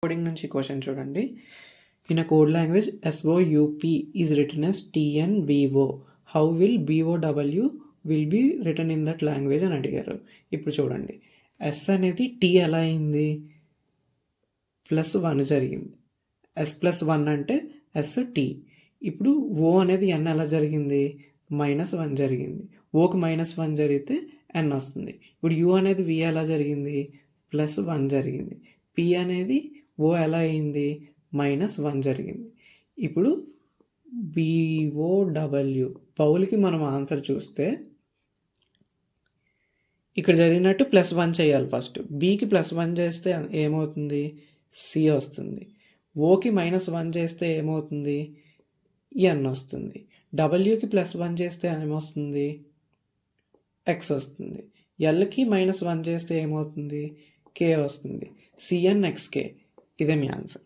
Coding నుంచి question చూడండి. In a code language SOUP is return as TNVO. How will BOW will be written in that language అని అడిగారు. ఇప్పుడు చూడండి, S అనేది T ఎలా అయింది, +1 జరిగింది. S+1 అంటే ST. ఇప్పుడు O అనేది N ఎలా జరిగింది, -1 జరిగింది. Oకి -1 జరిగితే N వస్తుంది. ఇప్పుడు U అనేది V ఎలా జరిగింది, +1 జరిగింది. P అనేది O ఎలా అయింది, -1 జరిగింది. ఇప్పుడు BOW బౌల్కి మనం ఆన్సర్ చూస్తే ఇక్కడ జరిగినట్టు +1 చేయాలి ఫస్ట్. Bకి +1 చేస్తే ఏమవుతుంది, C వస్తుంది. ఓకి -1 చేస్తే ఏమవుతుంది, N వస్తుంది. Wకి +1 చేస్తే ఏమొస్తుంది, X వస్తుంది. Lకి -1 చేస్తే ఏమవుతుంది, K వస్తుంది. CNXK. ఇదే మీ ఆన్సర్.